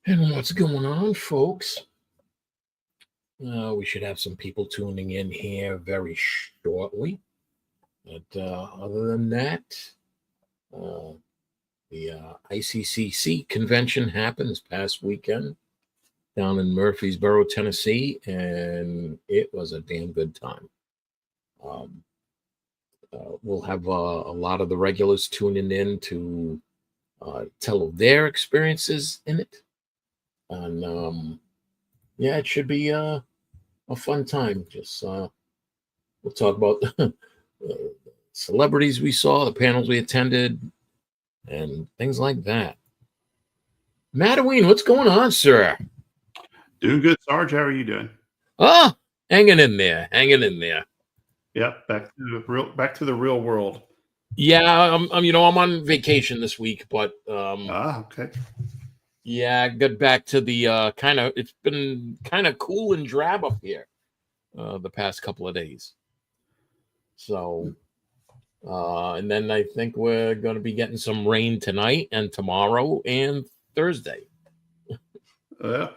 And what's going on, folks? We should have some people tuning in here very shortly. But other than that, uh, the ICCC convention happened this past weekend down in Murfreesboro, Tennessee, and it was a damn good time. Um, we'll have a lot of the regulars tuning in to tell of their experiences in it. And yeah, it should be a fun time. Just we'll talk about celebrities we saw, the panels we attended, and things like that. Mattaween, what's going on, sir? Doing good, Sarge. How are you doing? Oh, hanging in there, hanging in there. Yep, back to the real world. Yeah, I'm I'm on vacation this week, but Okay. yeah, I got back to the it's been kind of cool and drab up here the past couple of days. So and then I think we're going to be getting some rain tonight and tomorrow and Thursday. Well,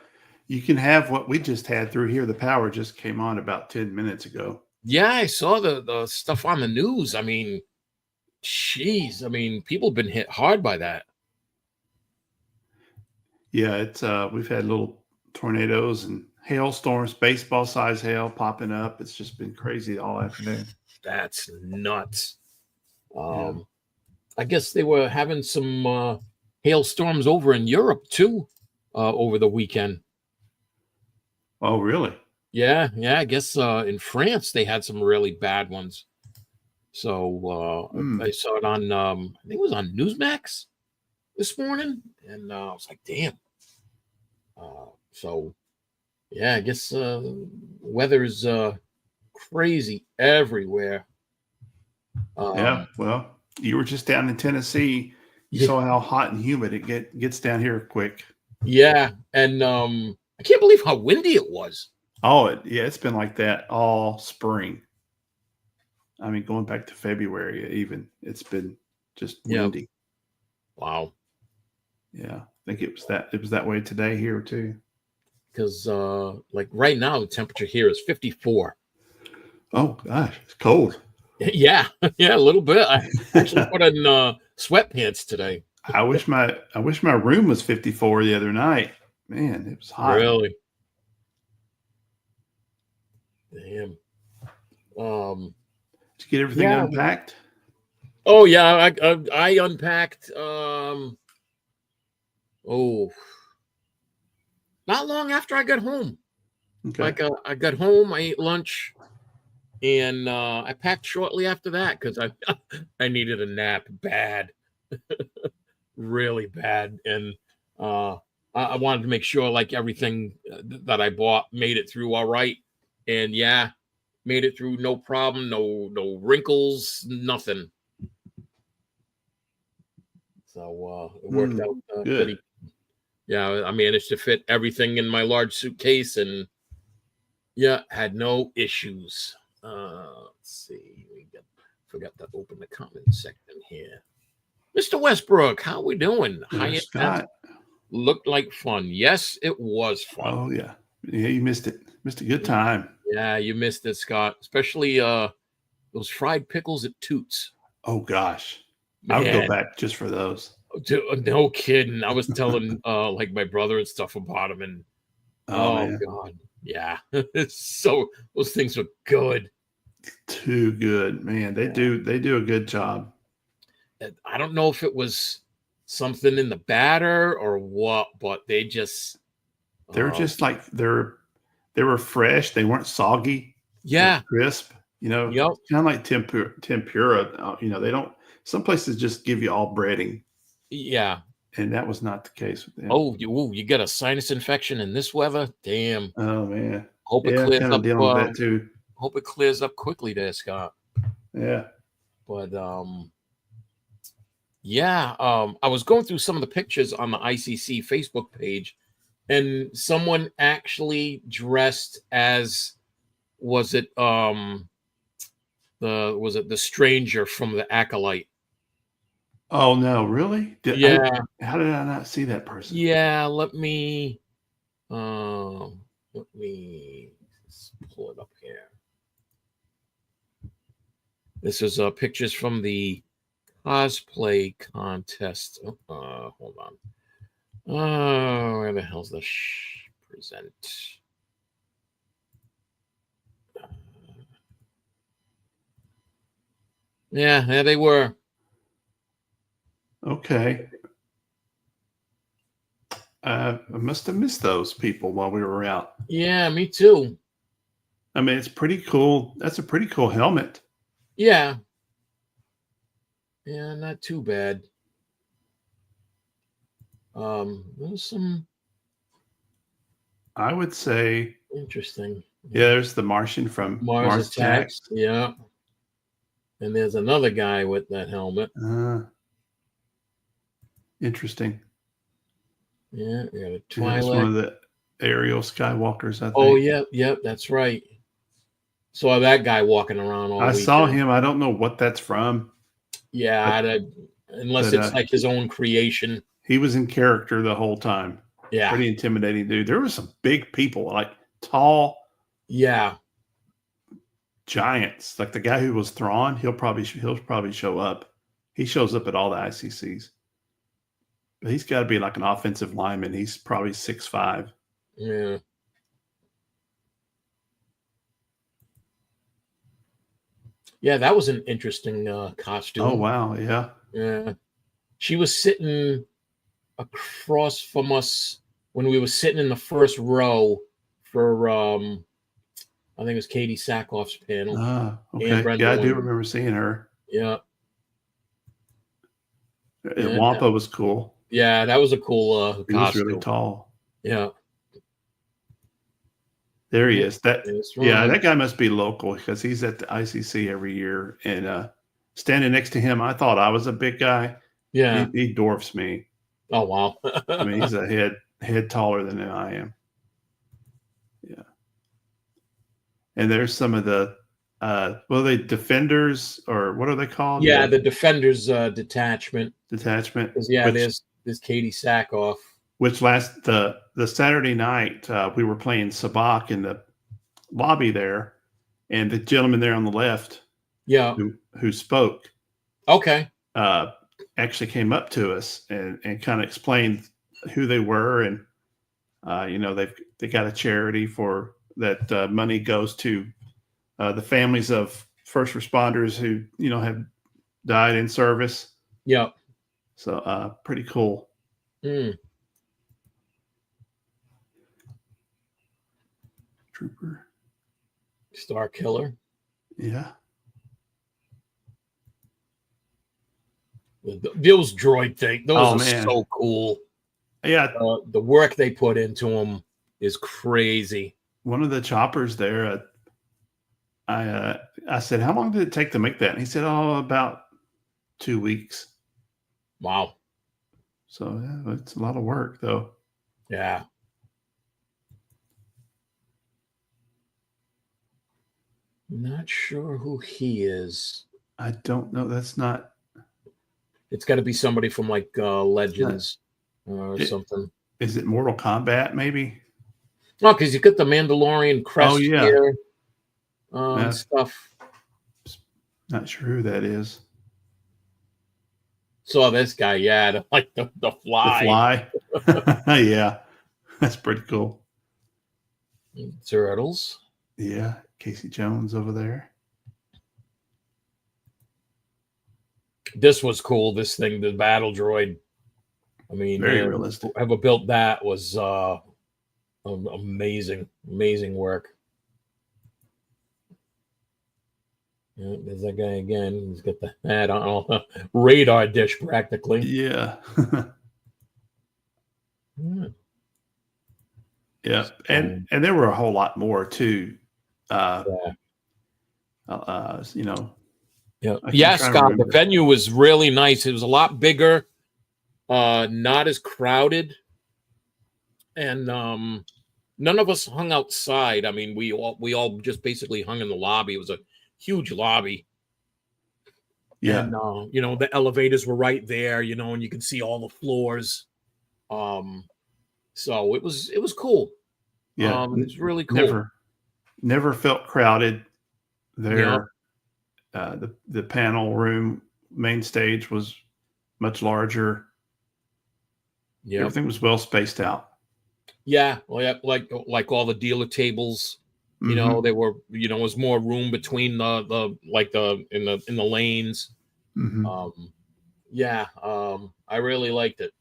you can have what we just had through here. The power just came on about 10 minutes ago. Yeah, I saw the stuff on the news. I mean, jeez, I mean, people have been hit hard by that. Yeah, it's we've had little tornadoes and hailstorms, baseball size hail popping up. It's just been crazy all afternoon. That's nuts. Yeah. I guess they were having some hailstorms over in Europe too over the weekend. Oh, really? Yeah. I guess in France they had some really bad ones. So I saw it on I think it was on Newsmax this morning, and I was like, damn. So yeah, I guess weather's crazy everywhere. Yeah. Well, you were just down in Tennessee. You saw how hot and humid it gets down here quick. Yeah, and I can't believe how windy it was. Oh, it's been like that all spring. I mean, going back to February, even it's been just windy. Wow. Yeah, I think it was that way today here too. Because like right now the temperature here is 54. Oh gosh, it's cold. Yeah, a little bit. I actually put on sweatpants today. I wish my room was 54 the other night. Man, it was hot. Really? Damn. Did you get everything unpacked? Oh yeah, I unpacked. Not long after I got home. Okay. Like I got home, I ate lunch, and I packed shortly after that because I needed a nap bad, really bad, and I wanted to make sure like everything that I bought made it through all right, and yeah, made it through no problem, no wrinkles, nothing. So it worked out good. pretty. Yeah, I managed to fit everything in my large suitcase, and yeah, had no issues. Let's see, forgot to open the comment section here. Mr. Westbrook, how we doing? Hi, Scott. Looked like fun. Yes, it was fun. Oh yeah, you missed it. Missed a good time. Yeah, you missed it, Scott. Especially those fried pickles at Toots. Oh gosh, I would go back just for those. No kidding. I was telling like my brother and stuff about them, and oh god, yeah. So those things were good. Too good, man. They do a good job. I don't know if it was something in the batter or what, but they just they're just like they were fresh. They weren't soggy. Yeah, crisp. You know, kind of like tempura. You know, they don't. Some places just give you all breading. Yeah, and that was not the case with them. Oh, you got a sinus infection in this weather? Damn. Oh man. Hope it clears up. Dealing with that too. Hope it clears up quickly there, Scott. Yeah. But I was going through some of the pictures on the ICC Facebook page, and someone actually dressed as the stranger from the Acolyte? Oh no, really? Yeah, How did I not see that person? yeah. Let me just pull it up here. This is pictures from the cosplay contest. Hold on. Where the hell's the present? Yeah, there they were. Okay. I must have missed those people while we were out. Yeah, me too. I mean, it's pretty cool. That's a pretty cool helmet. Yeah. Yeah, not too bad. There's some I would say, interesting. yeah, there's the Martian from Mars Mars Attacks. Attacks. Yeah. And there's another guy with that helmet. Interesting. Yeah, we got a Yeah, it's one Twilight. of the aerial Skywalkers, I Oh, think. yep, that's right. Saw that guy walking around all I saw weekend. him. I don't know what that's from, Yeah, but unless but it's like his own creation. he was in character the whole time. Yeah. Pretty intimidating dude. There were some big people, like tall Yeah. giants. Like the guy who was Thrawn, he'll probably show up. He shows up at all the ICCs. But he's got to be like an offensive lineman. He's probably 6'5". Yeah. Yeah, that was an interesting costume. Oh wow, yeah. Yeah. She was sitting across from us when we were sitting in the first row for I think it was Katie Sackhoff's panel. And Okay. Brenda Yeah, I do Lund. remember seeing her. Yeah. Yeah. Wampa was cool. Yeah, that was a cool He was really costume. tall. Yeah. There he is. Yeah, That guy must be local because he's at the ICC every year. And standing next to him, I thought I was a big guy. Yeah. He dwarfs me. Oh wow. I mean, he's a head taller than I am. Yeah. And there's some of the they defenders, or what are they called? Yeah, the Defenders detachment. Detachment. Yeah, there's Katie Sackhoff. Which the Saturday night we were playing sabacc in the lobby there, and the gentleman there on the left, Yeah. who spoke, Okay. actually came up to us and kind of explained who they were, and they got a charity for that. Money goes to the families of first responders who have died in service. Yeah. So pretty cool. Trooper. Star Killer. Yeah. Those droid things, those are man. so cool. Yeah. The work they put into them is crazy. One of the choppers there, I said, how long did it take to make that? And he said, oh, about 2 weeks. Wow. So yeah, it's a lot of work, though. Yeah. Not sure who he is. I don't know. That's not. It's got to be somebody from like Legends or something. Is it Mortal Kombat, maybe? No, because you got the Mandalorian crest here. Stuff. Not sure who that is. Saw this guy, yeah, like the fly. The fly? Yeah, that's pretty cool. Turtles. Yeah, Casey Jones over there. This was cool. This thing, the battle droid. I mean, very realistic. Whoever built that was amazing work. Yeah, there's that guy again. He's got the hat on radar dish practically. Yeah. Yeah, and there were a whole lot more too. Yeah, Scott. The venue was really nice. It was a lot bigger, not as crowded, and none of us hung outside. I mean, we all just basically hung in the lobby. It was a huge lobby. Yeah. And the elevators were right there, and you could see all the floors. So it was cool. Yeah. It was really cool. Never felt crowded Yeah. there. The panel room main stage was much larger. Yeah. Everything was well spaced out. Yeah. Well, yeah, like all the dealer tables, Mm-hmm. they were, was more room between in the lanes. Mm-hmm. Yeah. I really liked it.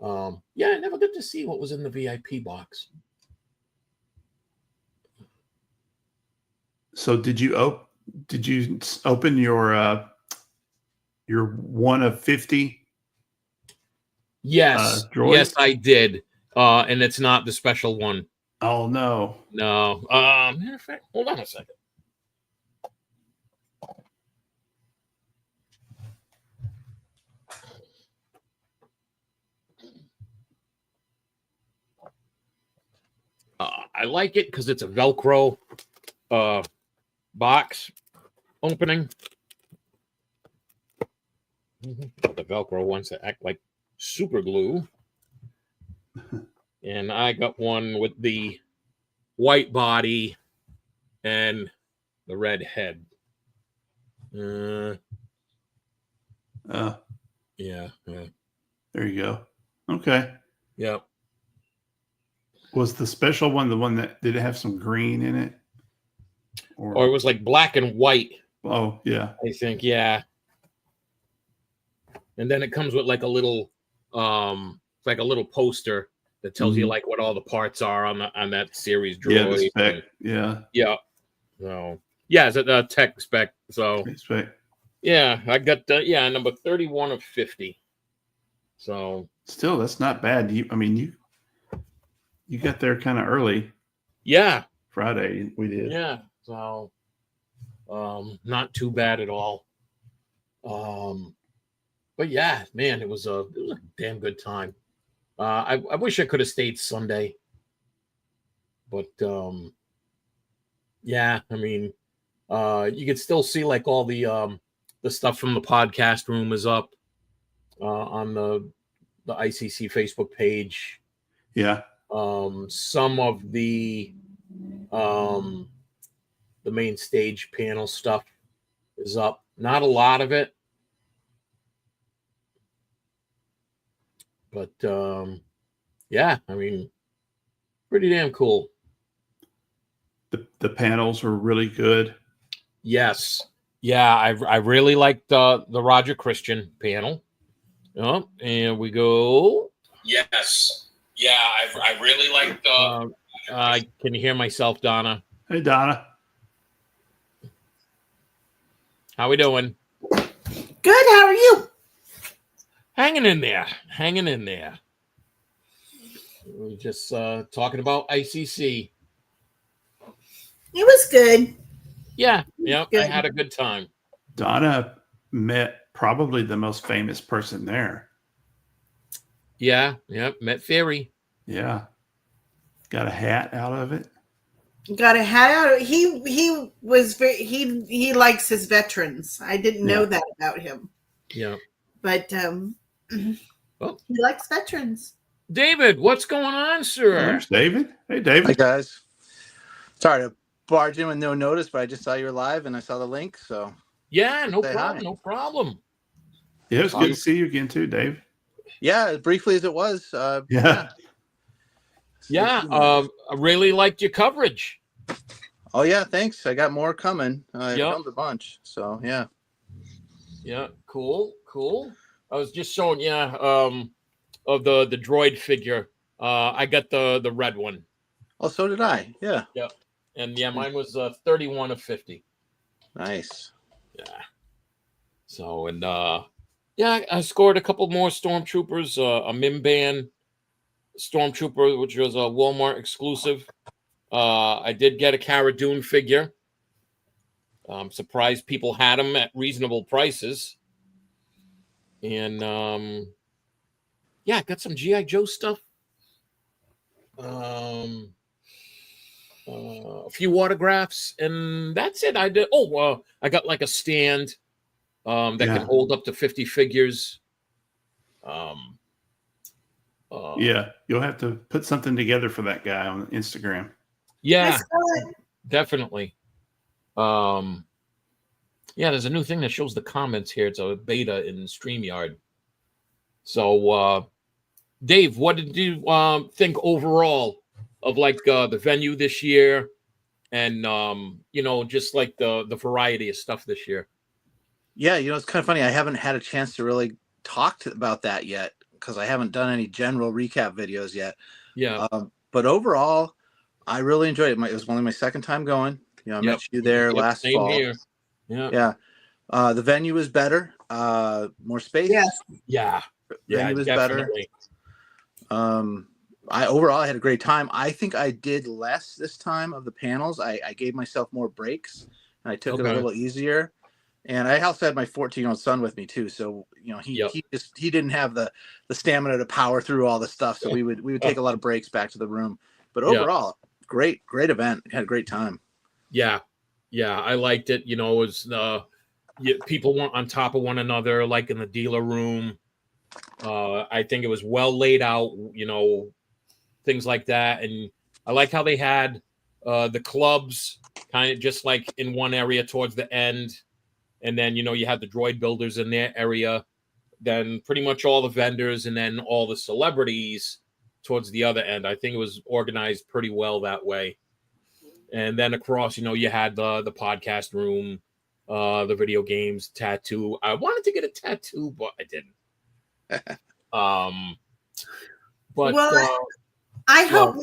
Yeah, I never got to see what was in the VIP box. So did you open your one of 50? Yes, Droids? yes, I did. And it's not the special one. Oh no. No. Matter of fact, hold on a second. I like it because it's a Velcro box opening. The Velcro ones that act like super glue. And I got one with the white body and the red head. Yeah. There you go. Okay. Yep. Was the special one the one that did it have some green in it? Or it was like black and white. Oh yeah. I think, yeah. And then it comes with like a little poster that tells you like what all the parts are on that series droid. Yeah, the spec. Yeah. So yeah, it's a tech spec. So Spec. yeah, I got number 31 of 50. So still, that's not bad. You got there kind of early. Yeah. Friday we did. Yeah. So not too bad at all. But yeah, man, it was a damn good time. I wish I could have stayed Sunday, but yeah, you could still see like all the stuff from the podcast room is up on the ICC Facebook page. Yeah. Some of the main stage panel stuff is up. Not a lot of it. But yeah, pretty damn cool. The panels were really good. Yes. Yeah, I really liked the Roger Christian panel. Oh, and we go. Yes. Yeah, I really liked can you hear myself, Donna? Hey, Donna. How we doing? Good. How are you? Hanging in there. We were just talking about ICC. It was good. Yeah, Good. I had a good time. Donna met probably the most famous person there. Yeah, met Ferry. Yeah. Got a hat out of it. Got a hat out. He was he likes his veterans. I didn't know that about him. Yeah. But he likes veterans. David, what's going on, sir? There's David. Hey, David. Hi, guys. Sorry to barge in with no notice, but I just saw you were live and I saw the link. So yeah, no say problem. hi. No problem. Yeah, it's good to see you again too, Dave. Yeah, as briefly as it was. Yeah. I really liked your coverage. Oh yeah, thanks. I got more coming. I filmed a bunch. So yeah. Yeah, cool. I was just showing of the droid figure. I got the red one. Oh, so did I. Yeah. Yeah. And mine was 31 of 50. Nice. Yeah. So I scored a couple more stormtroopers, a Mimban stormtrooper, which was a Walmart exclusive. I did get a Cara Dune figure. I'm surprised people had them at reasonable prices. And got some G.I. Joe stuff. A few autographs, and that's it. I got like a stand that can hold up to 50 figures. Yeah, you'll have to put something together for that guy on Instagram. Yeah, I saw it. definitely. Yeah, there's a new thing that shows the comments here. It's a beta in StreamYard. So, Dave, what did you think overall of like the venue this year, and just like the variety of stuff this year? Yeah, it's kind of funny. I haven't had a chance to really talk about that yet because I haven't done any general recap videos yet. Yeah. But overall, I really enjoyed it. It was only my second time going. I met you there last same fall. here. Yeah. The venue was better. More space. Yes. Venue was definitely. better. I had a great time. I think I did less this time of the panels. I gave myself more breaks and I took it a little easier. And I also had my 14-year-old son with me too. So, he didn't have the stamina to power through all the stuff. So we would take a lot of breaks back to the room. But overall, great event. Had a great time. Yeah. I liked it. It was people weren't on top of one another, like in the dealer room. I think it was well laid out, things like that. And I like how they had the clubs kind of just like in one area towards the end. And then, you had the droid builders in their area, then pretty much all the vendors, and then all the celebrities towards the other end. I think it was organized pretty well that way. And then across, you had the podcast room, the video games, tattoo. I wanted to get a tattoo, but I didn't. I hope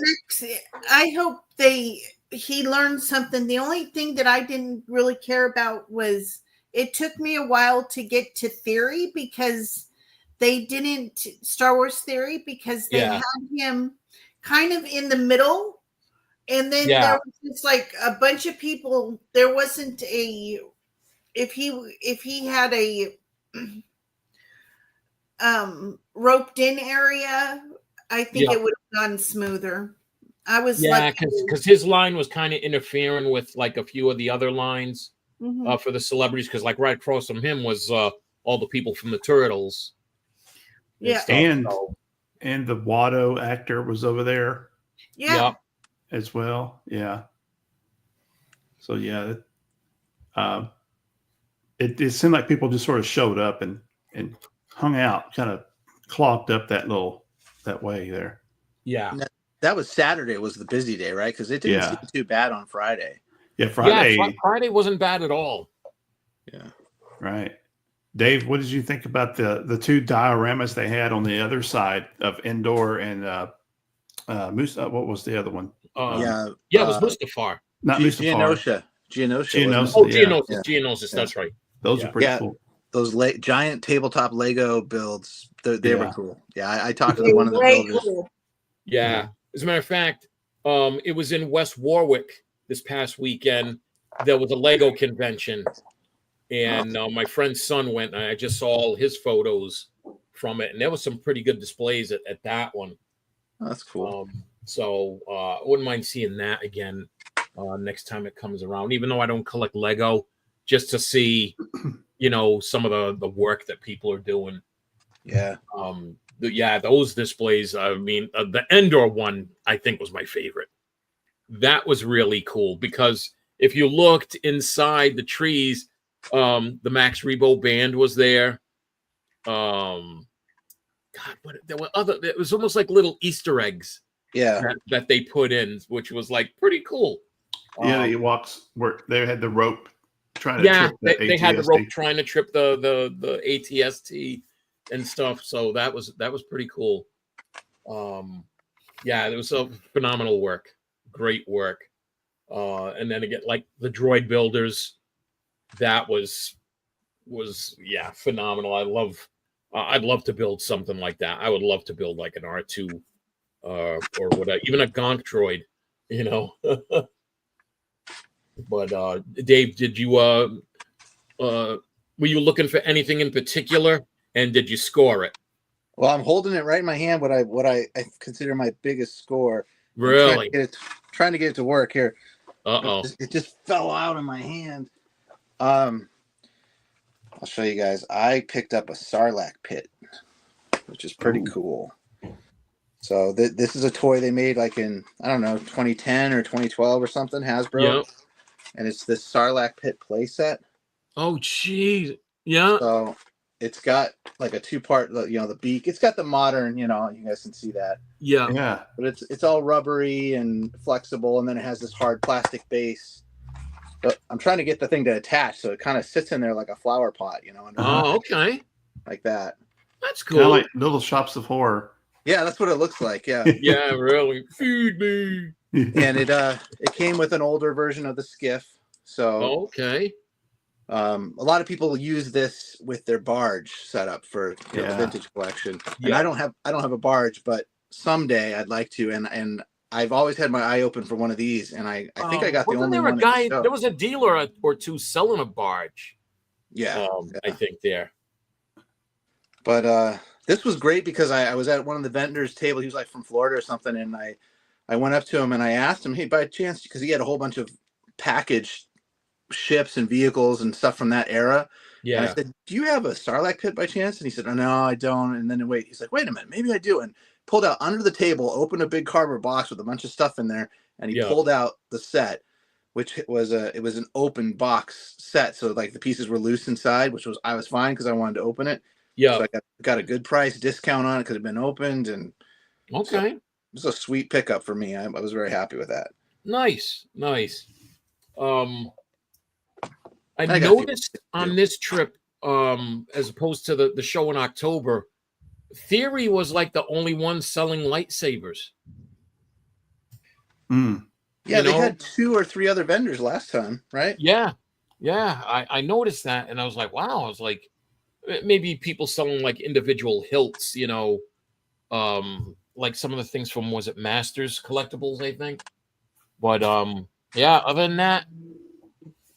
he learned something. The only thing that I didn't really care about was it took me a while to get to Theory because they didn't Star Wars Theory because they had him kind of in the middle. And then there was just like a bunch of people. There wasn't if he had a roped in area, I think it would have gone smoother. I was because his line was kind of interfering with like a few of the other lines for the celebrities, because like right across from him was all the people from the Turtles. And the Watto actor was over there. As well. Yeah. So it seemed like people just sort of showed up and hung out, kind of clogged up that way there. Yeah. That was Saturday. It was the busy day, right? Because it didn't seem too bad on Friday. Yeah, Friday. Yeah, Friday wasn't bad at all. Yeah. Right. Dave, what did you think about the two dioramas they had on the other side of Endor and Moose? What was the other one? It was Mustafar. Not Mustafar. Geonosis. Geonosis. That's right. Those are pretty cool. Those giant tabletop Lego builds, they were cool. Yeah, I talked to one of the builders. Cool. Yeah. As a matter of fact, it was in West Warwick this past weekend. There was a Lego convention, and my friend's son went, and I just saw all his photos from it, and there was some pretty good displays at that one. Oh, that's cool. So I wouldn't mind seeing that again next time it comes around, even though I don't collect Lego, just to see, some of the work that people are doing. Yeah. Those displays, I mean, the Endor one, I think, was my favorite. That was really cool because if you looked inside the trees, the Max Rebo band was there. There were it was almost like little Easter eggs. That they put in, which was like pretty cool. The Ewoks they had the rope trying to trip the they had the rope trying to trip the ATST and stuff. So that was pretty cool. It was a phenomenal work, great work. And then again, like the droid builders, that was phenomenal. I'd love to build something like that. I would love to build like an R2 or whatever, even a Gonk droid, But Dave, did you were you looking for anything in particular, and did you score it? Well, I'm holding it right in my hand. What I consider my biggest score. Really? Trying to get it to work here. Uh-oh. It just fell out of my hand. I'll show you guys. I picked up a Sarlacc pit, which is pretty cool. So this is a toy they made like in, I don't know, 2010 or 2012 or something, Hasbro. Yep. And it's this Sarlacc pit playset. Oh, geez. Yeah. So it's got like a two-part, the beak. It's got the modern, you guys can see that. Yeah. Yeah. But it's all rubbery and flexible, and then it has this hard plastic base. But I'm trying to get the thing to attach, so it kind of sits in there like a flower pot, under Oh, okay. like that. That's Kind of cool. like Little Shops of Horror. Yeah, that's what it looks like. Yeah. Yeah, really. Feed me. And it came with an older version of the skiff. So Okay. a lot of people use this with their barge setup for the vintage collection. And Yeah. I don't have a barge, but someday I'd like to. And I've always had my eye open for one of these, and I think I got the only one. There was a dealer or two selling a barge. Yeah, I think there. But this was great because I was at one of the vendors' table. He was like from Florida or something, and I went up to him and I asked him, hey, by chance, because he had a whole bunch of packaged ships and vehicles and stuff from that era. Yeah. And I said, do you have a Sarlacc pit by chance? And he said, oh, no, I don't. And then he's like, wait a minute, maybe I do. And pulled out under the table, opened a big cardboard box with a bunch of stuff in there, and he pulled out the set, which was an open box set. So like the pieces were loose inside, I was fine because I wanted to open it. Yeah. So I got a good price discount on it because it had been opened, and okay. So it was a sweet pickup for me. I was very happy with that. Nice. I noticed on this trip, as opposed to the show in October, Theory was like the only one selling lightsabers. Yeah, they had 2 or 3 other vendors last time, right? Yeah. I noticed that, and I was like, wow. I was like, maybe people selling like individual hilts, like some of the things from, was it Masters Collectibles, I think. But yeah, other than that,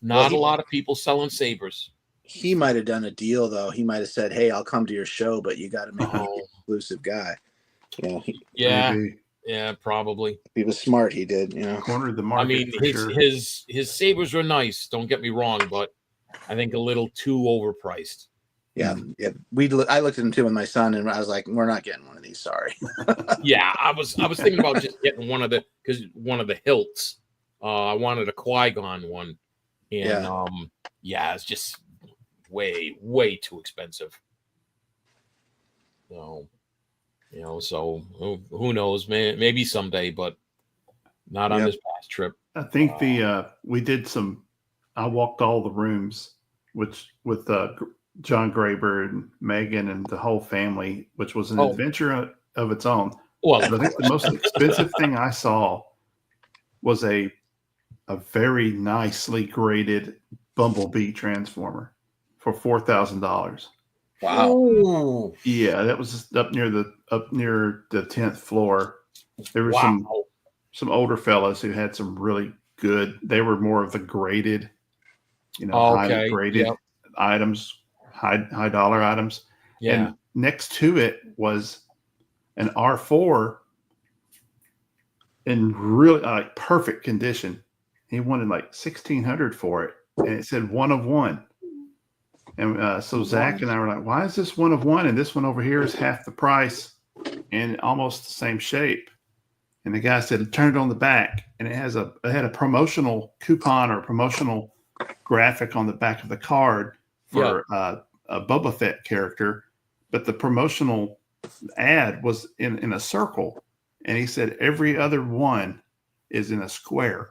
not a lot of people selling sabers. He might have done a deal though. He might have said, hey, I'll come to your show, but you got to make me an exclusive guy. Yeah, probably. If he was smart, he did, Cornered the market. I mean, his sabers were nice, don't get me wrong, but I think a little too overpriced. Yeah. I looked at him too with my son, and I was like, "We're not getting one of these. Sorry." Yeah, I was thinking about just getting one of the hilts. I wanted a Qui-Gon one, and it's just way too expensive. So, so who knows? Maybe someday, but not on this past trip. I think we did some. I walked all the rooms, with John Graber and Megan and the whole family, which was an adventure of its own. Well, but I think the most expensive thing I saw was a very nicely graded Bumblebee transformer for $4,000. Wow. Ooh. Yeah, that was up near the 10th floor. There were some older fellas who had some really good. They were more of the graded, highly graded items. High dollar items. Yeah. And next to it was an R4 in really perfect condition. He wanted like $1,600 for it, and it said 1 of 1. And so Zach and I were like, "Why is this 1 of 1? And this one over here is half the price and almost the same shape?" And the guy said, "Turn it on the back," and it had a promotional coupon or promotional graphic on the back of the card for a Boba Fett character, but the promotional ad was in a circle, and he said every other one is in a square.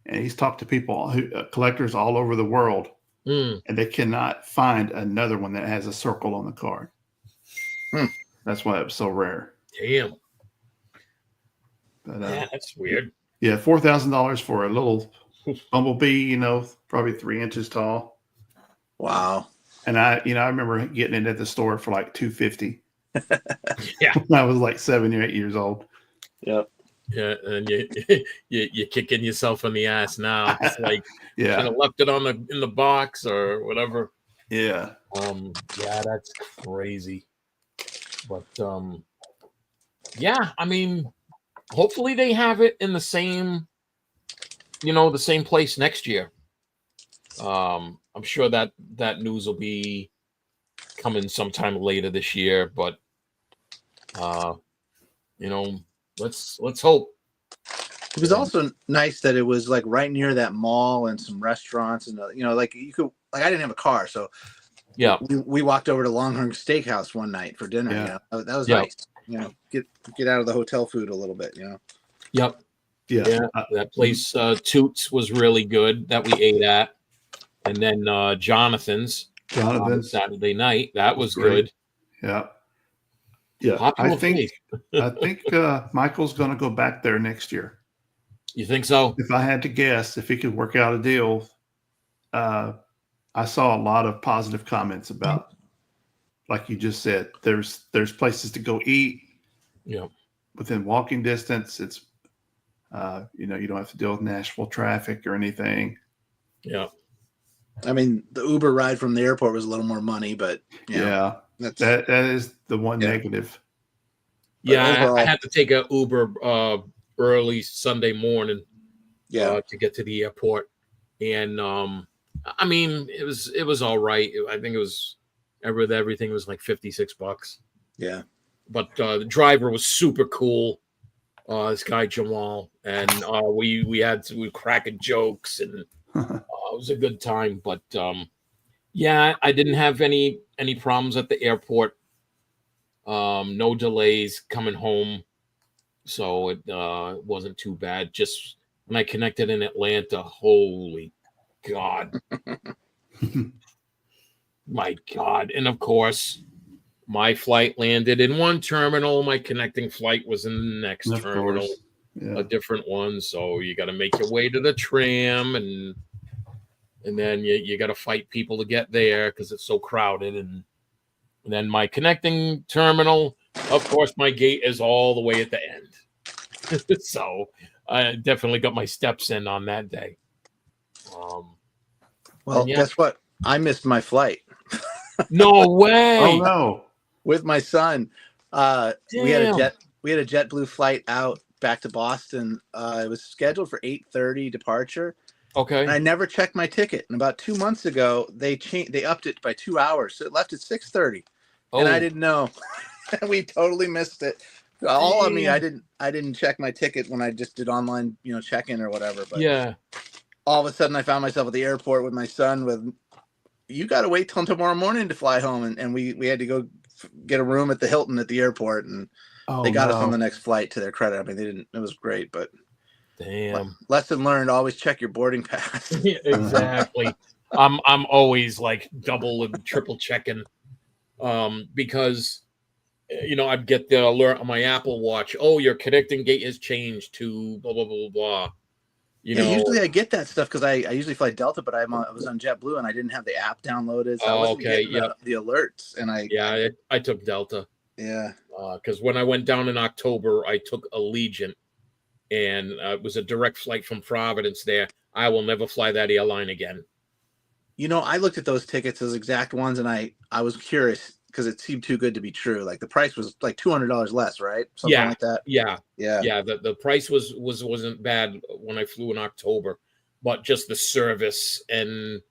And he's talked to people collectors all over the world, and they cannot find another one that has a circle on the card. That's why it was so rare. Damn. But, that's weird. Yeah, $4,000 for a little Bumblebee, probably 3 inches tall. Wow. And I remember getting it at the store for like $250. Yeah, when I was like 7 or 8 years old. Yep. Yeah, and you're kicking yourself in the ass now. It's like should have left it in the box or whatever. Yeah. That's crazy. But I mean, hopefully they have it in the same, the same place next year. I'm sure that news will be coming sometime later this year, but let's hope. It was also nice that it was like right near that mall and some restaurants, and like you could, like, I didn't have a car, so Yeah, we walked over to Longhorn Steakhouse one night for dinner. Yeah. That was Yeah. nice. Get out of the hotel food a little bit. Yep. Yeah. Yeah, that place Toots was really good that we ate at, and then Jonathan's Saturday night, that was great. good. Yeah. Yeah. Popular place. I think Michael's going to go back there next year. You think so? If I had to guess, if he could work out a deal, I saw a lot of positive comments about, like you just said, there's places to go eat. Yeah. Within walking distance. It's, you don't have to deal with Nashville traffic or anything. Yeah. I mean, the Uber ride from the airport was a little more money, but that is the one negative. Yeah, overall, I had to take an Uber early Sunday morning to get to the airport, and I mean, it was all right. I think it was everything was like $56. Yeah, but the driver was super cool. This guy Jamal, and we were cracking jokes, and it was a good time. But yeah, I didn't have any problems at the airport. No delays coming home, so it wasn't too bad. Just when I connected in Atlanta, holy God, my God! And of course, my flight landed in one terminal. My connecting flight was in the next terminal, a different one. So you got to make your way to the tram, and then you got to fight people to get there because it's so crowded. And then my connecting terminal, of course, my gate is all the way at the end. So I definitely got my steps in on that day. Well, guess what? I missed my flight. No way! Oh no! With my son, we had a JetBlue flight out back to Boston. It was scheduled for 8:30 departure. Okay. And I never checked my ticket. And about 2 months ago, they upped it by 2 hours, so it left at 6:30. And I didn't know. We totally missed it. I mean, I didn't check my ticket when I just did online, check-in or whatever. But all of a sudden, I found myself at the airport with my son. You got to wait till tomorrow morning to fly home, and we had to go get a room at the Hilton at the airport, and they got us on the next flight. To their credit, I mean, they didn't. It was great, but damn. Lesson learned: always check your boarding pass. Yeah, exactly. I'm always like double and triple checking, because I'd get the alert on my Apple Watch. Oh, your connecting gate has changed to blah blah blah blah. Usually I get that stuff because I usually fly Delta, but I was on JetBlue and I didn't have the app downloaded, so I wasn't getting the alerts. And I took Delta. Yeah, because when I went down in October, I took Allegiant, and it was a direct flight from Providence there. I will never fly that airline again. I looked at those tickets, those exact ones, and I was curious because it seemed too good to be true. Like the price was like $200 less, right? Something like that. Yeah. The price wasn't bad when I flew in October, but just the service and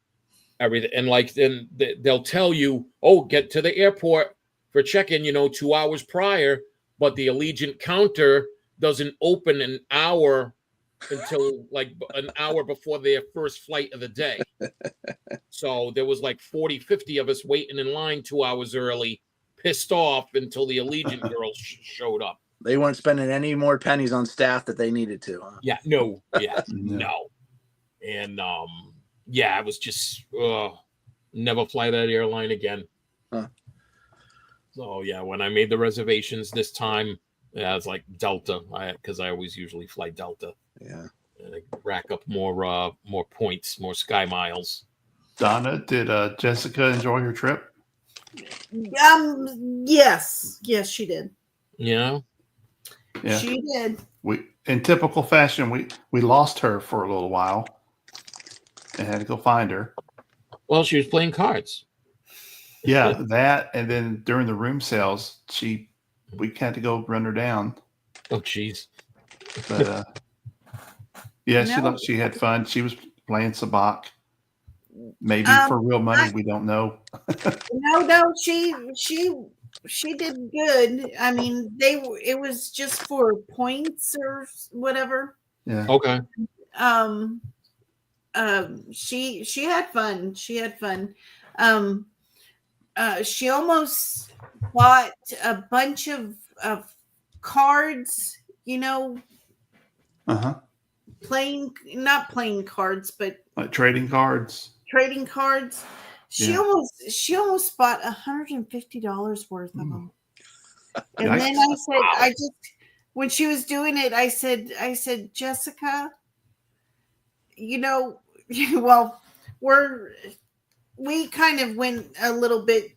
everything. And then they'll tell you, get to the airport for check-in, 2 hours prior, but the Allegiant counter doesn't open an hour until like an hour before their first flight of the day. So there was like 40, 50 of us waiting in line 2 hours early, pissed off until the Allegiant girls showed up. They weren't spending any more pennies on staff that they needed to. Huh? Yeah, no. And I was just never fly that airline again. Huh. So when I made the reservations this time, I was like Delta, because I always usually fly Delta. Yeah, and I rack up more points, more sky miles. Donna, did Jessica enjoy her trip? Yes, she did. Yeah, she did. We, in typical fashion, we lost her for a little while and had to go find her. Well, she was playing cards. Yeah, that, and then during the room sales, we had to go run her down. Oh, jeez. But she had fun. She was playing sabacc. Maybe for real money, we don't know. No, she did good. I mean, it was just for points or whatever. Yeah. Okay. She had fun. She had fun. She almost bought a bunch of cards, Uh-huh. not playing cards, but Like trading cards. trading cards. She Yeah. almost bought $150 worth of them. And Yikes. then I said, when she was doing it, I said, Jessica, well, we kind of went a little bit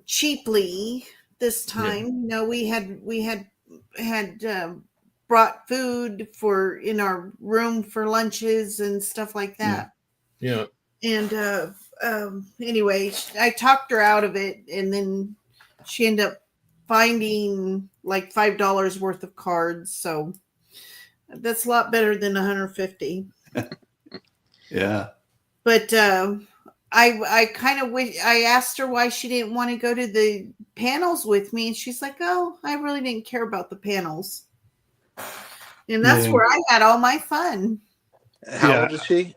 cheaply this time. Yeah. We had brought food in our room for lunches and stuff like that. Yeah. And anyway, I talked her out of it, and then she ended up finding like $5 worth of cards. So that's a lot better than 150. Yeah. But I kind of wish I asked her why she didn't want to go to the panels with me, and she's like, "Oh, I really didn't care about the panels," and that's where I had all my fun. How old is she?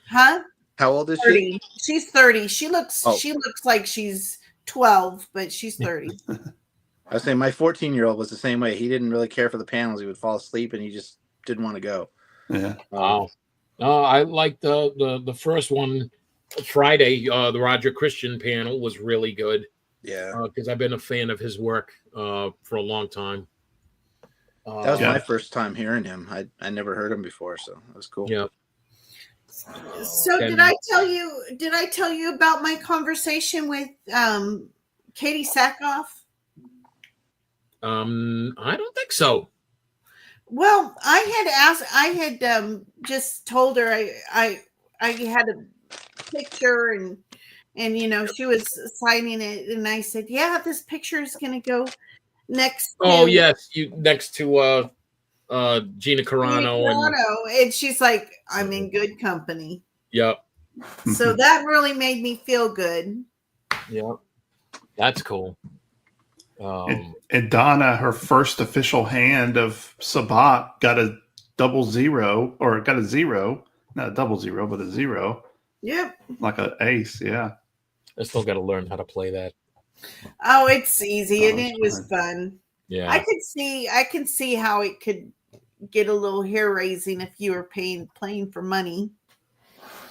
Huh? How old is 30. She's 30. She looks Oh. like she's 12, but she's 30. I was saying my 14-year-old was the same way. He didn't really care for the panels. He would fall asleep, and he just didn't want to go. Yeah. Wow. I liked the first one Friday. The Roger Christian panel was really good. Yeah. Because I've been a fan of his work for a long time. That was my first time hearing him. I never heard him before, so that was cool. Yeah. So did I tell you about my conversation with Katie Sackhoff? I don't think so. Well, I had just told her I had a picture and she was signing it, and I said, yeah, this picture is going to go next. Oh yes, next to Gina Carano, and she's like, I'm in good company. Yep. So that really made me feel good. Yep. That's cool. And Donna, her first official hand of Sabat, got a zero, not a double zero, but a zero. Yep. Like an ace, yeah. I still got to learn how to play that. Oh, it's easy, and it was fun. Yeah. I can see how it could get a little hair raising if you were playing for money.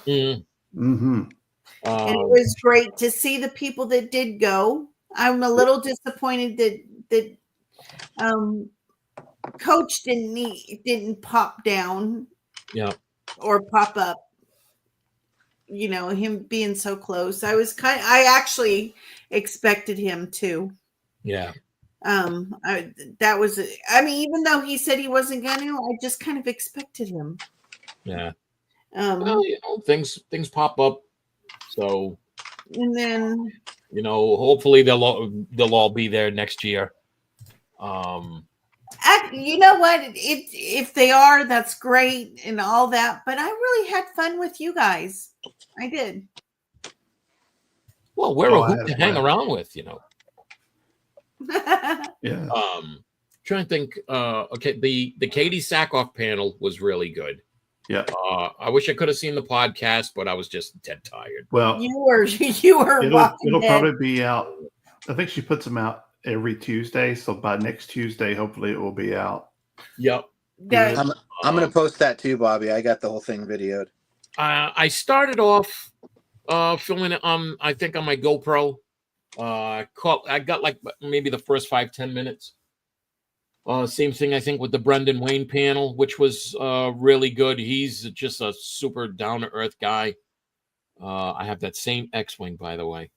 Mm-hmm. And it was great to see the people that did go. I'm a little disappointed that Coach didn't pop down, or pop up. Him being so close. I actually expected him to. Yeah. Even though he said he wasn't going to, I just kind of expected him. Yeah. Well, things pop up. So, and then, hopefully they'll all be there next year. You know what? If they are, that's great and all that. But I really had fun with you guys. I did. Well, we're a hoop to hang around with, Yeah. Trying to think. Okay, the Katie Sackhoff panel was really good. Yeah. I wish I could have seen the podcast, but I was just dead tired. Well, you were. It'll probably be out. I think she puts them out every Tuesday, so by next Tuesday, hopefully, it will be out. Yep. Yeah. I'm going to post that too, Bobby. I got the whole thing videoed. I started off filming it I think on my GoPro. I got like maybe the first 5-10 minutes. Same thing I think with the Brendan Wayne panel, which was really good. He's just a super down to earth guy. I have that same X-Wing, by the way.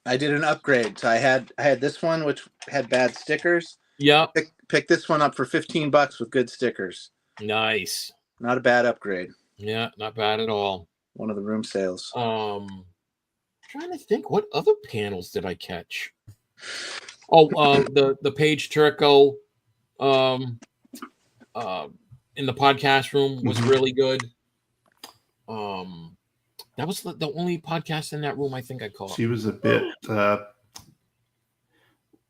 I did an upgrade. So I had this one which had bad stickers. Yeah. Pick this one up for $15 with good stickers. Nice. Not a bad upgrade. Yeah, not bad at all. One of the room sales. Trying to think, what other panels did I catch? Oh, the Paige Turco in the podcast room was really good. That was the only podcast in that room I think I caught. She was a bit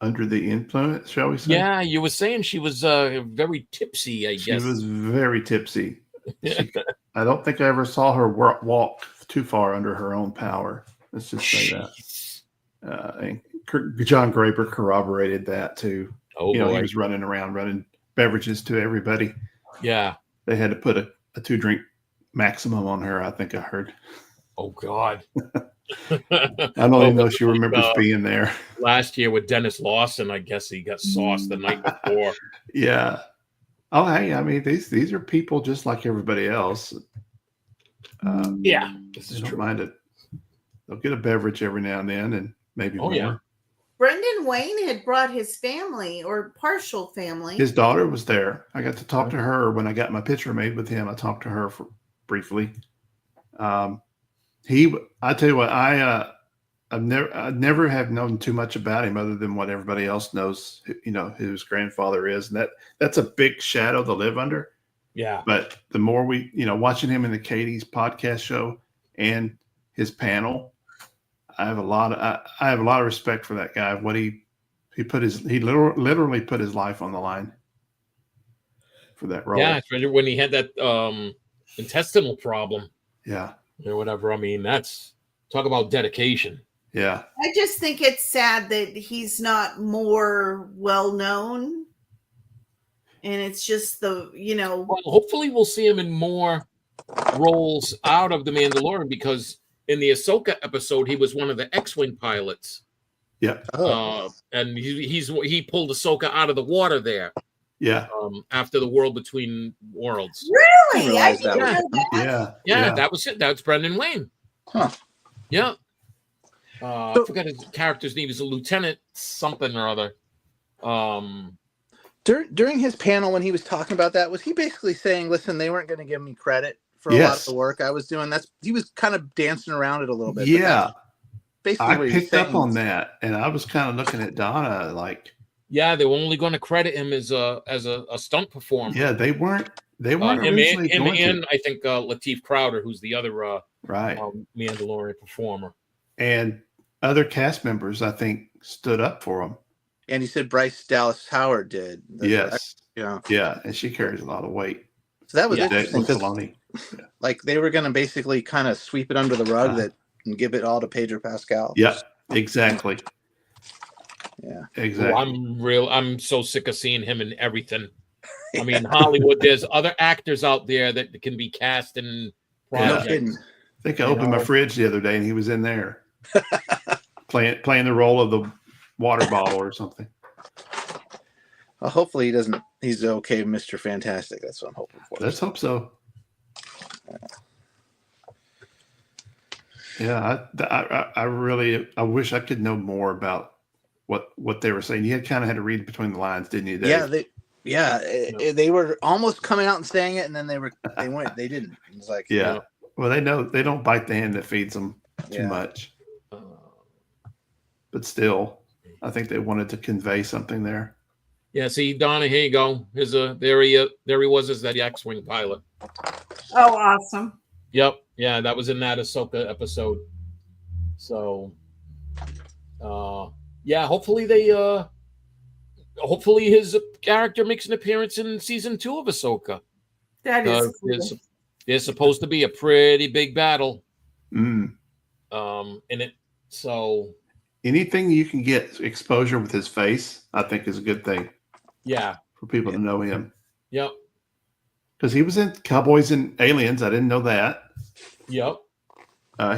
under the influence, shall we say? Yeah, you were saying she was very tipsy, I guess. She was very tipsy. I don't think I ever saw her walk too far under her own power. Let's just say that. And John Graber corroborated that too. Oh, he boy. was running around running beverages to everybody. Yeah. They had to put a 2-drink maximum on her, I think I heard. Oh, God. I don't even know if she remembers being there. Last year with Dennis Lawson, I guess he got sauced the night before. Yeah. Oh, hey, I mean, these are people just like everybody else. Yeah, this is They true. don't mind it. They'll get a beverage every now and then, and maybe more. Yeah. Brendan Wayne had brought his family or partial family. His daughter was there. I got to talk to her when I got my picture made with him. I talked to her briefly. I tell you what, I never have known too much about him other than what everybody else knows. You know, who his grandfather is, and that's a big shadow to live under. Yeah. But the more we, watching him in the Katie's podcast show and his panel, I have a lot of respect for that guy. What he literally put his life on the line for that role. Yeah, especially when he had that intestinal problem. Yeah. Or whatever. I mean, that's talk about dedication. Yeah. I just think it's sad that he's not more well known. And it's just Well, hopefully we'll see him in more roles out of The Mandalorian, because in the Ahsoka episode, he was one of the X-Wing pilots. Yeah. And he pulled Ahsoka out of the water there. Yeah. After the World Between Worlds. Really? I didn't know that. Yeah. That was it. That's Brendan Wayne. Huh. Yeah. I forgot his character's name. He's a lieutenant something or other. During his panel, when he was talking about that, was he basically saying, listen, they weren't going to give me credit for a lot of the work I was doing? He was kind of dancing around it a little bit. Yeah. Basically I picked up on that, and I was kind of looking at Donna like, yeah, they were only going to credit him as a stunt performer. Yeah, they weren't him originally and, going and to. I think Lateef Crowder, who's the other Right. Mandalorian performer. And other cast members, I think, stood up for him. And he said Bryce Dallas Howard did. Yes. Yeah. Yeah, and she carries a lot of weight. So that was Dave interesting. 'Cause, Filoni. like they were going to basically kind of sweep it under the rug and give it all to Pedro Pascal. Yeah, exactly. Yeah. Exactly. I'm so sick of seeing him in everything. I mean, Hollywood, there's other actors out there that can be cast in projects. I think I opened my fridge the other day and he was in there playing the role of the water bottle or something. Well, hopefully he's okay, Mr. Fantastic. That's what I'm hoping for. Let's hope so. Yeah, I really wish I could know more about what they were saying. You kind of had to read between the lines, didn't you, Dave? They were almost coming out and saying it, and then they didn't. It was like, yeah. Well, they know they don't bite the hand that feeds them too much, but still, I think they wanted to convey something there. Yeah, see, Donna, here you go. There he was as that X-Wing pilot. Oh, awesome. Yep. Yeah, that was in that Ahsoka episode. So, hopefully hopefully his character makes an appearance in season 2 of Ahsoka. That is cool. There's supposed to be a pretty big battle. Mm. In it. So anything you can get exposure with his face, I think is a good thing. Yeah. For people to know him. Yep. Because he was in Cowboys and Aliens. I didn't know that. Yep.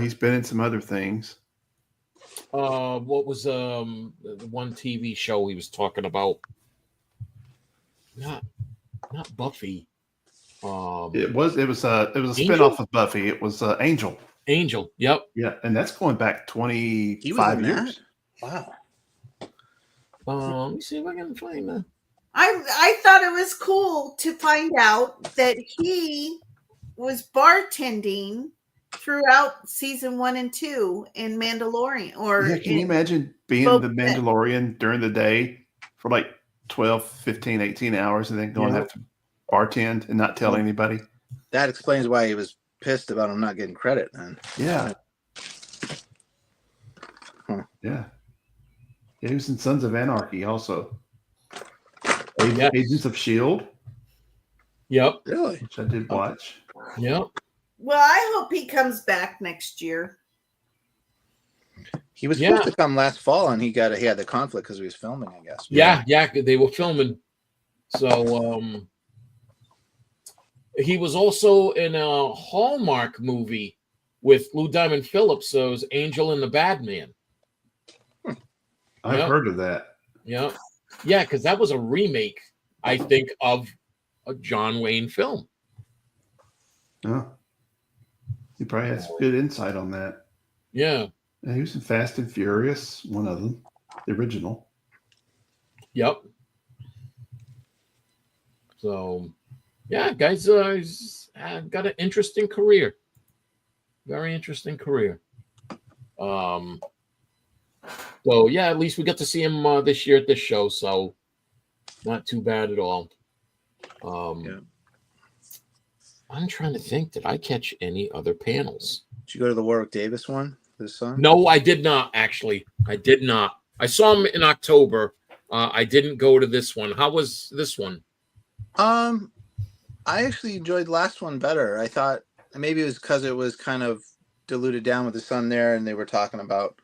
He's been in some other things. What was the one TV show he was talking about? Not Buffy. It was a spinoff of Buffy. It was Angel. Angel. Yep. Yeah, and that's going back 25 years. Wow. Let me see if I can find that. I thought it was cool to find out that he was bartending throughout season 1 and 2 in Mandalorian. Can you imagine being the Mandalorian during the day for like 12, 15, 18 hours and then going to have to bartend and not tell anybody? That explains why he was pissed about him not getting credit then. Yeah. Huh. Yeah. He was in Sons of Anarchy also. Yes. Agents of S.H.I.E.L.D., Yep. Really? which I did watch. Yep. Well, I hope he comes back next year. He was supposed to come last fall, and he had the conflict because he was filming, I guess. Yeah. They were filming. So he was also in a Hallmark movie with Lou Diamond Phillips. So it was Angel and the Bad Man. I've heard of that. Yeah. Yeah, because that was a remake, I think, of a John Wayne film. Oh. He probably has good insight on that. Yeah. And he was in Fast and Furious, one of them, the original. Yep. So, yeah, guys, he's got an interesting career. Very interesting career. So yeah, at least we got to see him this year at this show, so not too bad at all. I'm trying to think, did I catch any other panels? Did you go to the Warwick Davis one this son? No, I did not, actually. I did not. I saw him in October. I didn't go to this one. How was this one? I actually enjoyed the last one better. I thought maybe it was because it was kind of diluted down with the son there, and they were talking about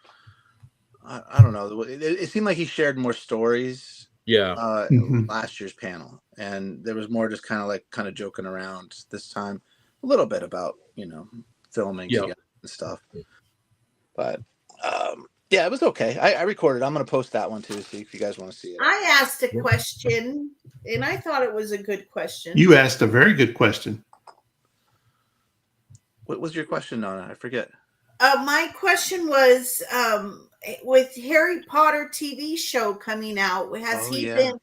I don't know. It seemed like he shared more stories. Yeah. Last year's panel, and there was more just kind of joking around this time, a little bit about filming together and stuff. But yeah, it was okay. I recorded. I'm going to post that one too, see if you guys want to see it. I asked a question, and I thought it was a good question. You asked a very good question. What was your question, Donna? I forget. My question was, with Harry Potter TV show coming out, has he been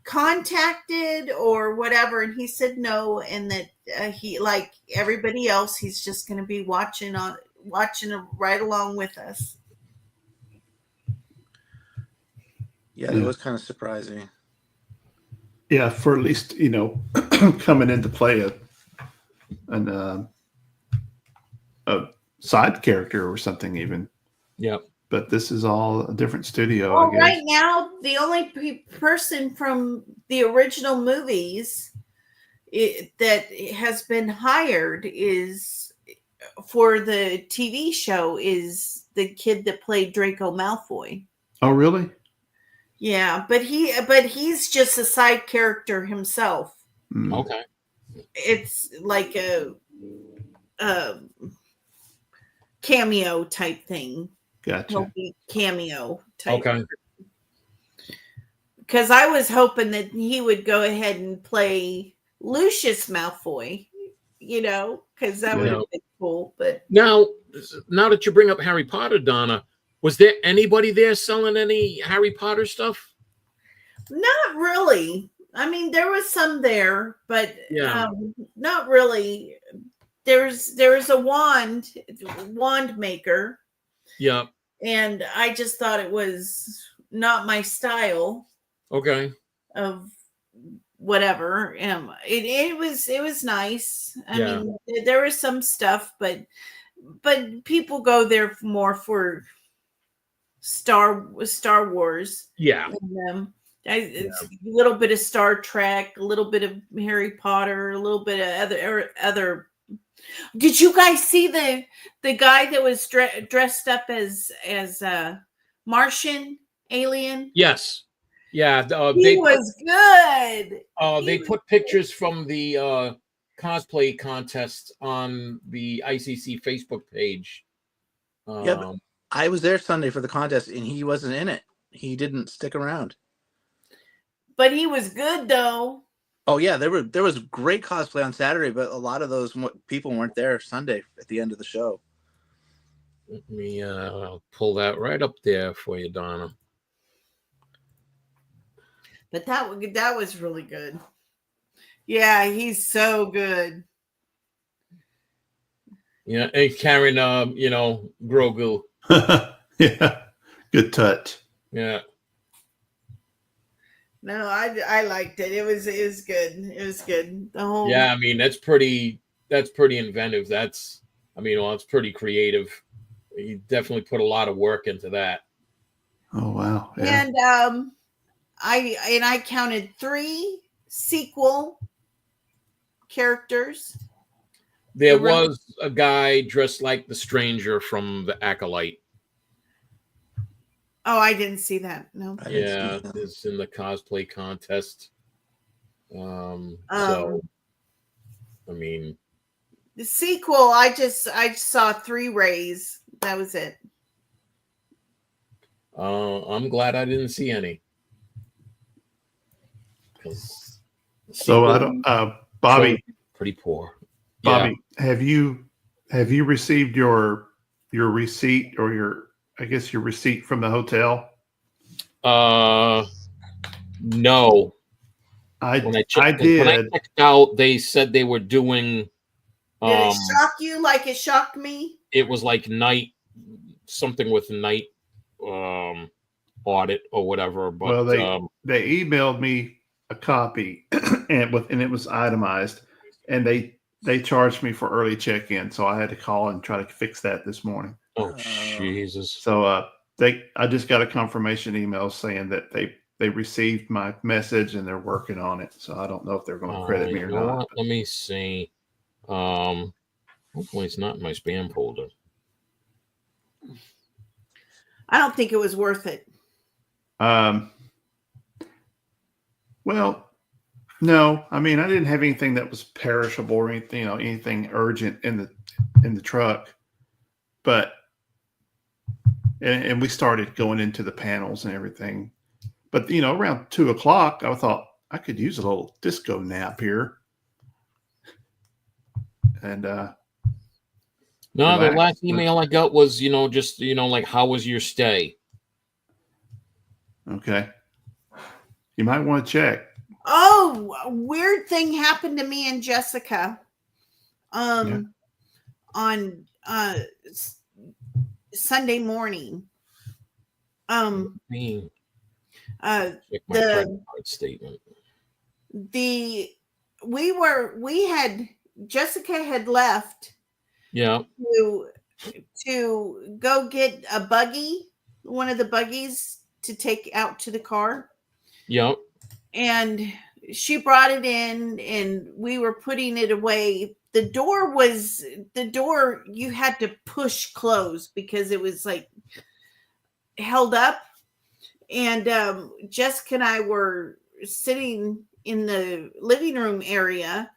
contacted or whatever? And he said no, and that he, like everybody else, he's just going to be watching right along with us. Yeah, it was kind of surprising. Yeah, for at least coming into play a side character or something even. Yeah. But this is all a different studio. Well, I guess. right now, the only person from the original movies that has been hired is for the TV show is the kid that played Draco Malfoy. Oh, really? Yeah, but he's just a side character himself. Okay. It's like a cameo type thing. Gotcha. Cameo type. Okay. Because I was hoping that he would go ahead and play Lucius Malfoy, because that would have been cool. But now that you bring up Harry Potter, Donna, was there anybody there selling any Harry Potter stuff? not really. I mean, there was some there, but not really. There's a wand maker. Yeah. And I just thought it was not my style. Okay. Of whatever. It was nice. I mean, there was some stuff, but people go there more for Star Wars. Yeah. It's a little bit of Star Trek, a little bit of Harry Potter, a little bit of other. Did you guys see the guy that was dressed up as Martian alien? Yes. Yeah. He was good. They put pictures from the cosplay contest on the ICC Facebook page. Yeah, I was there Sunday for the contest, and he wasn't in it. He didn't stick around. But he was good, though. Oh yeah, there was great cosplay on Saturday, but a lot of those people weren't there Sunday at the end of the show. Let me pull that right up there for you, Donna. But that was really good. Yeah, he's so good. Yeah, and Karen, Grogu. Yeah, good touch. Yeah. No, I liked it. It was good. It was good. The whole Yeah, I mean that's pretty that's pretty inventive. That's, I mean, well, it's pretty creative. He definitely put a lot of work into that. Oh wow! Yeah. And I counted 3 sequel characters. There Around- was a guy dressed like the stranger from the Acolyte. Oh, I didn't see that. No. I didn't Yeah, see that. it's in the cosplay contest. So I mean, The sequel, I saw 3 rays. That was it. I'm glad I didn't see any. Because So I don't, Bobby. Pretty poor. Bobby, have you received your receipt or your receipt from the hotel? No. I When I did. checked out, they said they were doing. Did it shock you like it shocked me? It was like something with night audit or whatever. But Well, they emailed me a copy, and it was itemized, and they charged me for early check-in, so I had to call and try to fix that this morning. oh Jesus! So I just got a confirmation email saying that they received my message and they're working on it. So I don't know if they're going to credit me or not. What? Let me see. Hopefully it's not in my spam folder. I don't think it was worth it. Well, no. I mean, I didn't have anything that was perishable or anything, anything urgent in the truck. But and we started going into the panels and everything. But around 2:00, I thought I could use a little disco nap here. And no, the last email I got was, just like, how was your stay? Okay. You might want to check. Oh, a weird thing happened to me and Jessica. On Sunday morning. Check my The- credit card statement. Jessica had left Yeah. to go get a buggy, one of the buggies to take out to the car. Yep. And she brought it in and we were putting it away. The door you had to push close because it was like held up. And Jessica and I were sitting in the living room area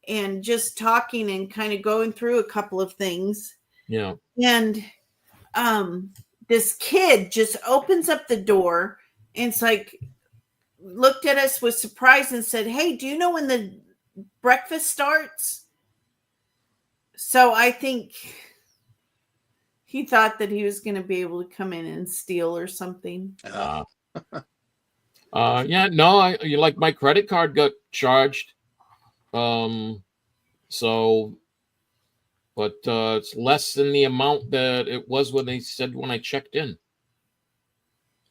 and just talking and kind of going through a couple of things. Yeah. And this kid just opens up the door and it's like looked at us with surprise and said, "Hey, do you know when the breakfast starts?" So I think he thought that he was going to be able to come in and steal or something. Yeah, no, my credit card got charged. So, but it's less than the amount that it was when they said when I checked in.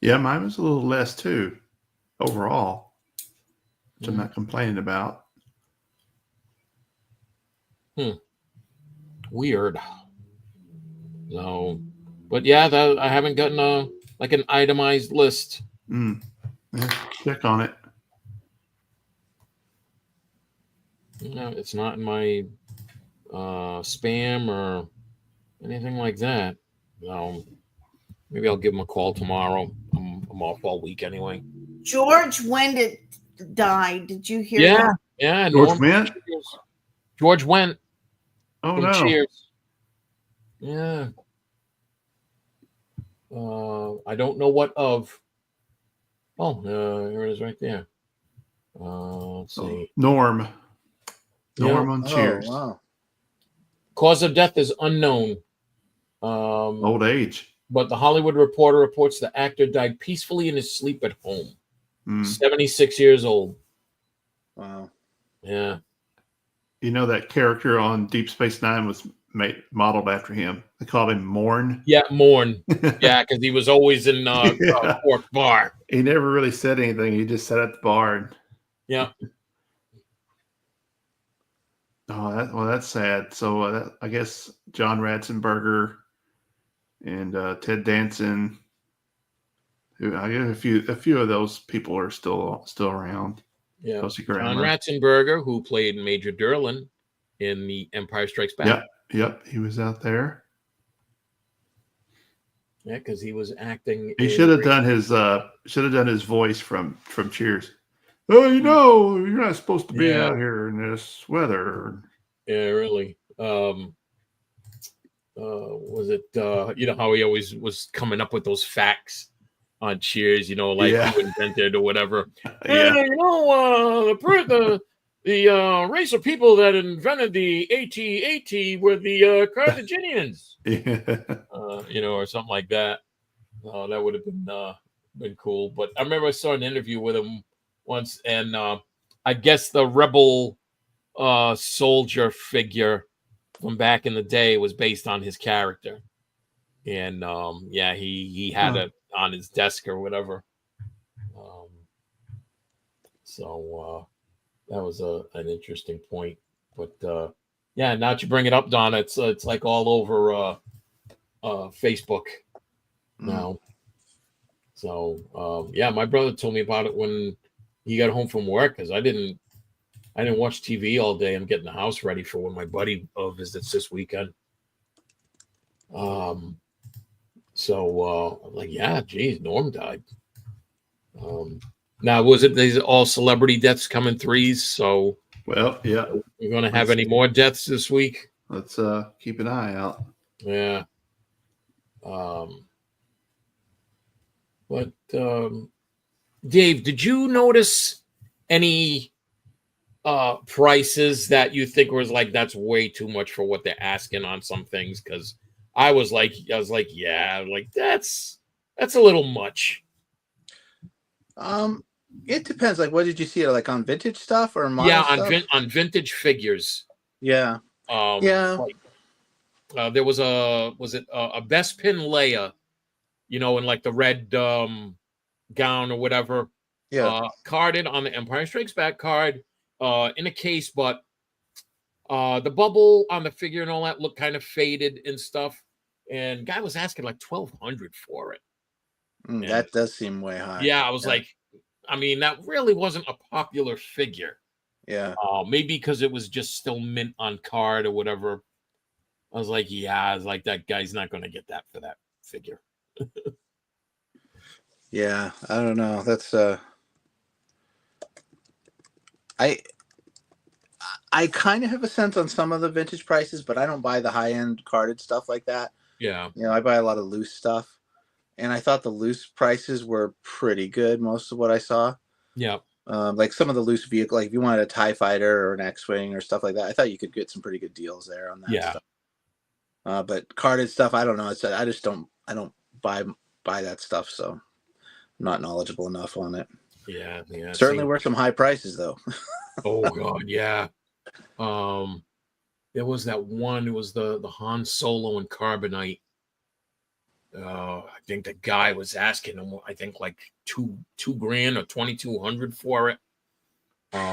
Yeah, mine was a little less too, overall, which I'm not complaining about. Weird. No, but yeah, I haven't gotten an itemized list. Yeah, check on it. No, it's not in my spam or anything like that. No, maybe I'll give him a call tomorrow. I'm off all week anyway. George Wendt died. Did you hear Yeah, that? yeah. George Wendt? George Wendt. Oh from no! Cheers. Yeah. I don't know what of. Oh, here it is right there. Let's see. Norm Yeah. on Cheers. Oh, wow. Cause of death is unknown. Old age. But the Hollywood Reporter reports the actor died peacefully in his sleep at home. 76 years old. Wow. Yeah. You know that character on Deep Space Nine was modeled after him. They called him Morn. Yeah, Morn. Yeah, because he was always in Cork Bar. He never really said anything. He just sat at the bar. Yeah. Oh, that's sad. So I guess John Ratzenberger and Ted Danson. I guess a few of those people are still around. Yeah, Kelsey John Grammer. Ratzenberger, who played Major Derlin in The Empire Strikes Back. Yep, he was out there. Yeah, because he was acting. He should have done his voice from Cheers. Oh, you're not supposed to be out here in this weather. Yeah, really. Was it how he always was coming up with those facts on Cheers, like who invented or whatever. Yeah. The race of people that invented the AT-AT were the Carthaginians. Or something like that. That would have been cool. But I remember I saw an interview with him once, and I guess the rebel soldier figure from back in the day was based on his character. And he had it on his desk or whatever. So that was an interesting point. But now that you bring it up, Donna, it's like all over Facebook now. So my brother told me about it when he got home from work, because I didn't watch TV all day. I'm getting the house ready for when my buddy visits this weekend. I'm like, yeah, geez, Norm died. Now, was it these all celebrity deaths come in threes? So, well, yeah, we're going to have any more deaths this week? Let's keep an eye out. Yeah. But Dave, did you notice any prices that you think was like, that's way too much for what they're asking on some things? Because I was like, that's a little much. It depends. Like, what did you see? Like on vintage stuff or modern stuff? On vintage figures. Yeah. There was a Bespin Leia, in like the red gown or whatever. Yeah. Carded on the Empire Strikes Back card, in a case, but the bubble on the figure and all that looked kind of faded and stuff. And guy was asking like $1,200 for it. That does seem way high. Yeah, I was like, I mean, that really wasn't a popular figure. Yeah. Maybe because it was just still mint on card or whatever. I was like, that guy's not going to get that for that figure. Yeah, I don't know. That's I kind of have a sense on some of the vintage prices, but I don't buy the high-end carded stuff like that. Yeah. I buy a lot of loose stuff. And I thought the loose prices were pretty good, most of what I saw. Yeah. Like some of the loose vehicle, like if you wanted a TIE fighter or an X-Wing or stuff like that, I thought you could get some pretty good deals there on that stuff. But carded stuff, I don't know. I don't buy that stuff, so I'm not knowledgeable enough on it. Yeah. Certainly worth some high prices though. Oh God, yeah. There was that one. It was the Han Solo and Carbonite. I think the guy was asking him, I think like $2,000 or $2,200 for it,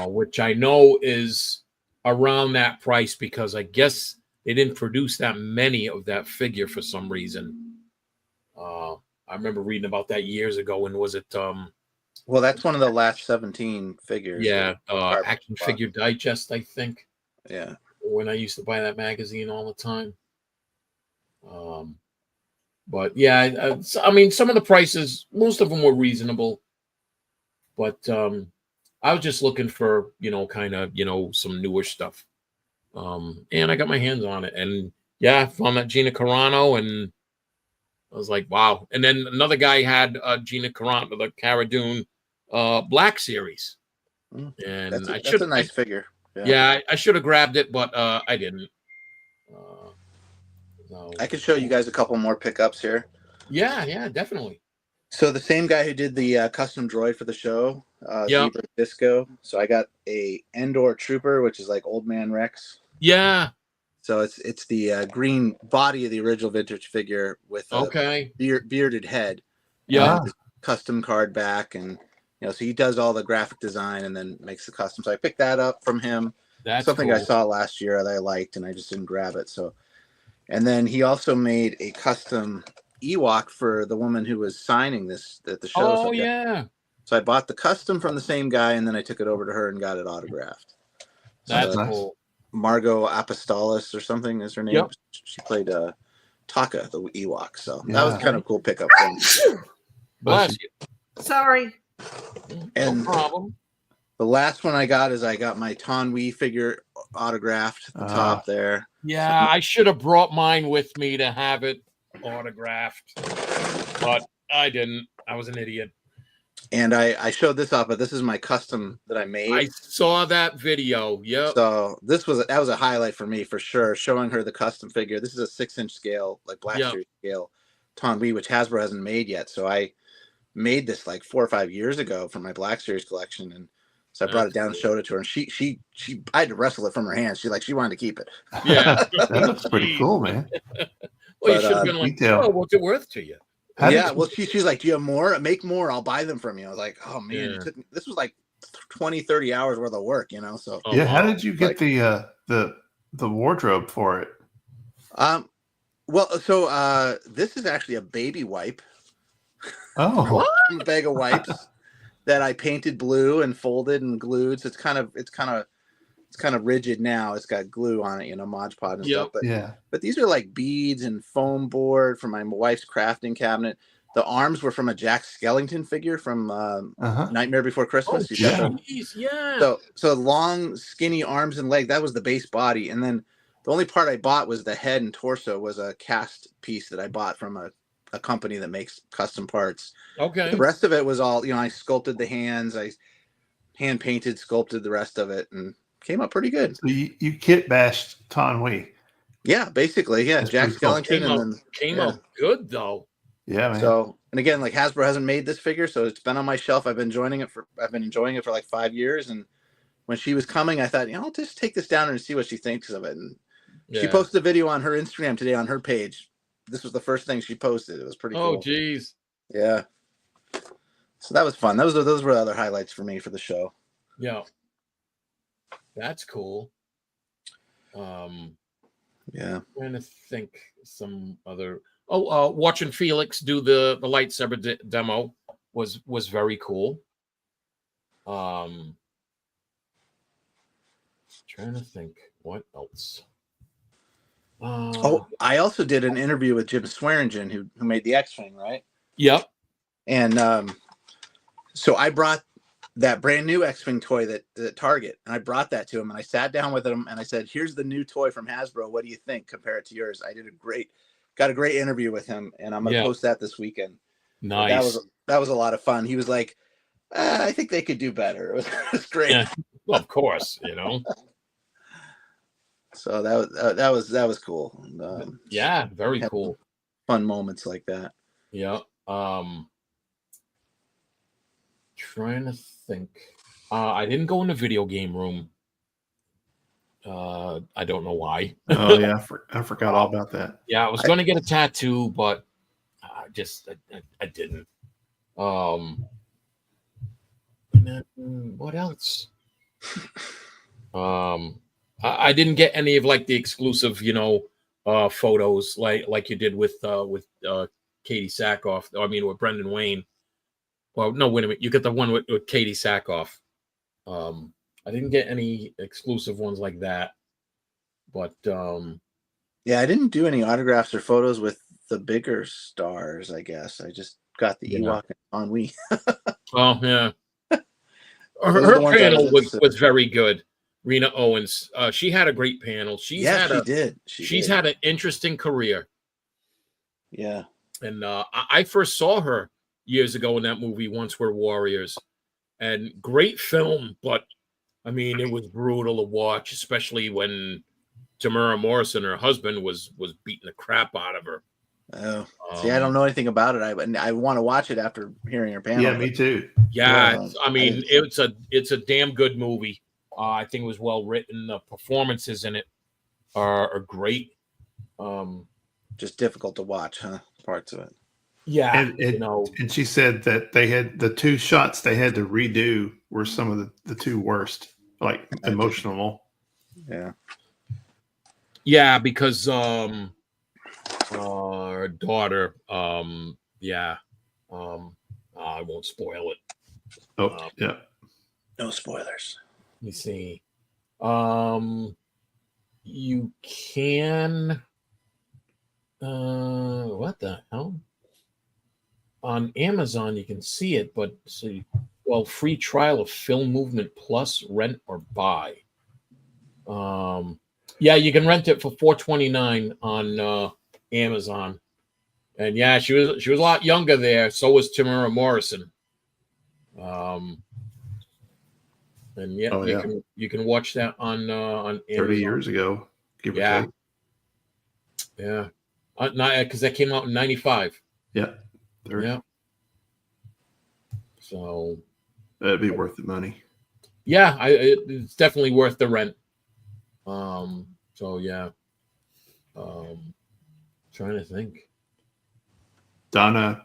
which I know is around that price because I guess they didn't produce that many of that figure for some reason. I remember reading about that years ago. And was it? Well, that's one of the last 17 figures. Yeah, Action Figure Digest, I think. Yeah. When I used to buy that magazine all the time. But yeah, I mean, some of the prices, most of them were reasonable. But I was just looking for, kind of, some newer stuff. And I got my hands on it. And yeah, I found that Gina Carano, and I was like, wow. And then another guy had Gina Carano, the Cara Dune Black Series. And that's a nice figure. Yeah, I should have grabbed it, but I didn't. No. I could show you guys a couple more pickups here. Yeah, definitely. So the same guy who did the custom droid for the show, Zebra Disco. So I got a Endor Trooper, which is like Old Man Rex. Yeah. So it's the green body of the original vintage figure with a bearded head. Yeah. Custom card back, and so he does all the graphic design and then makes the custom. So I picked that up from him. That's something I cool. saw last year that I liked, and I just didn't grab it. So, and then he also made a custom Ewok for the woman who was signing this at the show. Oh yeah, So I bought the custom from the same guy, and then I took it over to her and got it autographed. that's nice. cool. Margot Apostolos or something is her name. Yep. She played Taka, the Ewok. So that Yeah. was kind of a cool pickup thing. Bless you. Sorry. And no problem. the last one I got is I got my Tanwi figure autographed at the top there. Yeah, I should have brought mine with me to have it autographed, but I didn't. I was an idiot. And I showed this off, but this is my custom that I made. I saw that video. Yep. So that was a highlight for me for sure. Showing her the custom figure. This is a 6-inch scale, like Black Series scale, Tanwi, which Hasbro hasn't made yet. So I made this like 4 or 5 years ago for my Black Series collection, and so I brought it down and showed it to her. And she I had to wrestle it from her hands. She wanted to keep it. Yeah. That looks pretty cool, man. Well, you should have been like, detail. oh, what's it worth to you? Well, she's like, do you have more? Make more. I'll buy them from you. I was like, oh man, it took me, this was like 20, 30 hours worth of work, you know? So yeah. How did you get the wardrobe for it? Well, so this is actually a baby wipe. Oh, A bag of wipes that I painted blue and folded and glued. So it's kind of rigid now. It's got glue on it, you know, Mod Podge and stuff. But but these are like beads and foam board from my wife's crafting cabinet. The arms were from a Jack Skellington figure from Nightmare Before Christmas. So long, skinny arms and legs. That was the base body, and then the only part I bought was the head and torso. Was a cast piece that I bought from a company that makes custom parts. Okay. The rest of it was all, you know, I sculpted the hands, I hand painted, sculpted the rest of it, and came up pretty good. So you kit bashed Tanwi. Yeah, basically, yeah. That's Jack cool. Skellington Came out good though. Yeah, man. So, and again, like Hasbro hasn't made this figure, so it's been on my shelf. I've been enjoying it for like 5 years. And when she was coming, I thought, you know, I'll just take this down and see what she thinks of it. And she posted a video on her Instagram today on her page. This was the first thing she posted. It was pretty cool. Oh, geez. Yeah. So that was fun. Those were the other highlights for me for the show. Yeah. That's cool. Yeah. I'm trying to think some other. Watching Felix do the lightsaber demo was very cool. Trying to think what else. I also did an interview with Jim Swearingen, who made the X-Wing, right? Yep. And so I brought that brand new X-Wing toy that Target, and I brought that to him, and I sat down with him, and I said, "Here's the new toy from Hasbro. What do you think? Compare it to yours." I got a great interview with him, and I'm gonna post that this weekend. Nice. That was a lot of fun. He was like, "I think they could do better." It was great. Yeah. Well, of course, you know. So that was cool. Yeah, very cool. Fun moments like that. Yeah. Trying to think. I didn't go in the video game room. I don't know why. Oh yeah, I forgot all about that. Yeah, I was going to get a tattoo, but I didn't. And then what else? I didn't get any of like the exclusive, you know, photos like you did with Katie Sackhoff. I mean, with Brendan Wayne. Well, no, wait a minute. You get the one with Katie Sackhoff. I didn't get any exclusive ones like that, but yeah, I didn't do any autographs or photos with the bigger stars. I guess I just got the Ewok on Wii. Oh yeah, her panel was very good. Rena Owens, she had a great panel. She did. She's had an interesting career. Yeah, and I first saw her years ago in that movie, Once We're Warriors, and great film, but I mean, it was brutal to watch, especially when Tamara Morrison, her husband, was beating the crap out of her. Oh, see, I don't know anything about it. I want to watch it after hearing her panel. Yeah, me too. Yeah, I mean, it's a damn good movie. I think it was well written. The performances in it are great. Just difficult to watch, huh? Parts of it. Yeah, and she said that they had the 2 shots they had to redo were some of the 2 worst, like emotional. Yeah. Yeah, because our daughter, I won't spoil it. Oh, yeah. No spoilers. Let me see. You can. What the hell? On Amazon, you can see it, but see, well, free trial of Film Movement Plus, rent or buy. Yeah, you can rent it for $4.29 on Amazon. And yeah, she was a lot younger there. So was Tamara Morrison. And yeah, you can watch that on Amazon. 30 years ago, give or take. Yeah. Not because that came out in 95. Yeah. 30. Yeah. So that'd be worth the money. Yeah, it's definitely worth the rent. So yeah. Trying to think. Donna,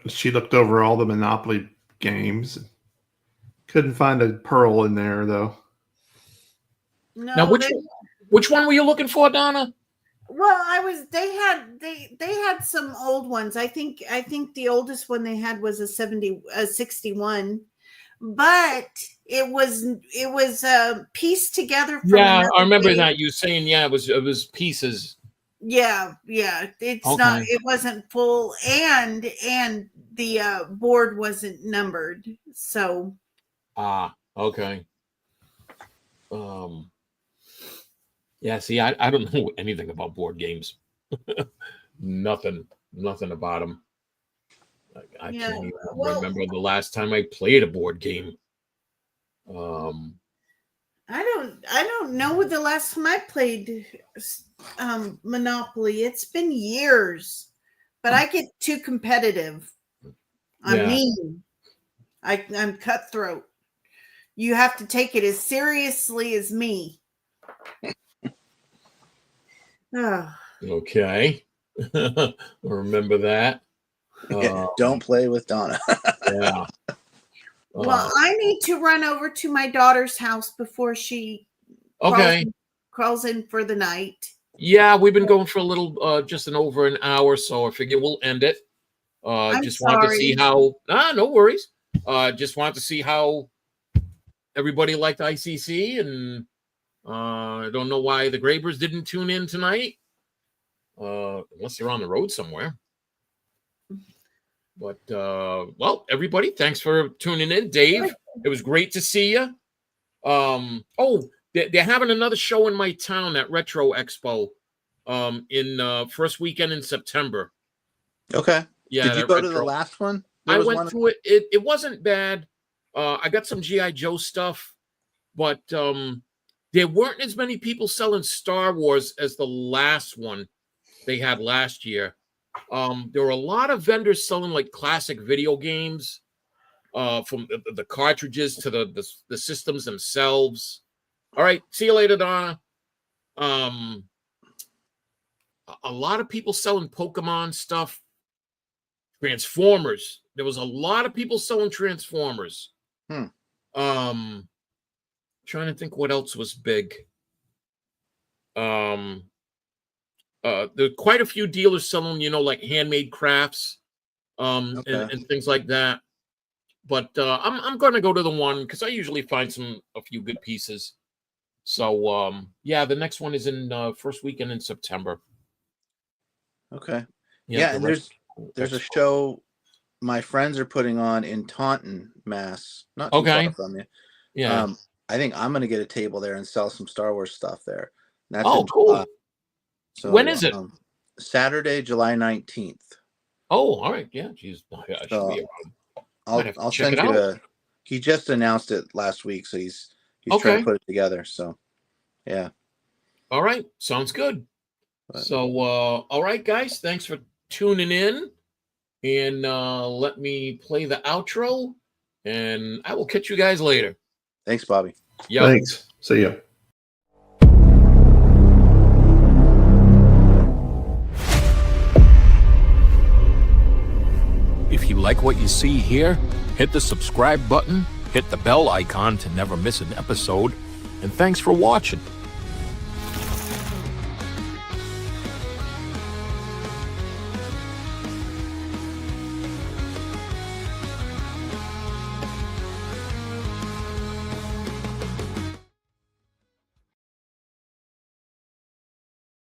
she looked over all the Monopoly games. Couldn't find a pearl in there though. No, now, which one were you looking for, Donna? Well, they had some old ones. I think the oldest one they had was a 61, but it was pieced together from I remember game. that you saying it was pieces. Yeah, it's okay. Not, it wasn't full, and the board wasn't numbered, so okay. Yeah, see, I don't know anything about board games. nothing about them. I can't even remember the last time I played a board game. I don't know the last time I played Monopoly. It's been years, but I get too competitive. I'm mean. I'm cutthroat. You have to take it as seriously as me. Okay. Remember that. Don't play with Donna. Yeah. Well, I need to run over to my daughter's house before she crawls in for the night. Yeah, we've been going for a little, just over an hour, so I figure we'll end it. Just wanted to see how. No worries. Just wanted to see how everybody liked ICC, and I don't know why the Grabers didn't tune in tonight, unless you're on the road somewhere. But well, everybody, thanks for tuning in. Dave, it was great to see you. They're having another show in my town at Retro Expo in first weekend in September. Okay. Yeah. Did you go to the last one? I went to it. It wasn't bad. I got some G.I. Joe stuff, but there weren't as many people selling Star Wars as the last one they had last year. There were a lot of vendors selling like classic video games, from the cartridges to the systems themselves. All right, see you later, Donna. A lot of people selling Pokemon stuff, Transformers. There was a lot of people selling Transformers. Trying to think what else was big. There are quite a few dealers selling, like handmade crafts, and things like that. But I'm going to go to the one because I usually find a few good pieces. So the next one is in first weekend in September. Okay. Yeah, and there's a show my friends are putting on in Taunton, Mass. Not too far from you. Yeah. I think I'm going to get a table there and sell some Star Wars stuff there. That's cool. So, when is it? Saturday, July 19th. Oh, all right. Yeah, geez. I should be around. I'll send you he just announced it last week, so he's trying to put it together. So, yeah. All right. Sounds good. So, all right, guys. Thanks for tuning in. And let me play the outro. And I will catch you guys later. Thanks, Bobby. Yeah. Thanks. See ya. If you like what you see here, hit the subscribe button, hit the bell icon to never miss an episode, And thanks for watching.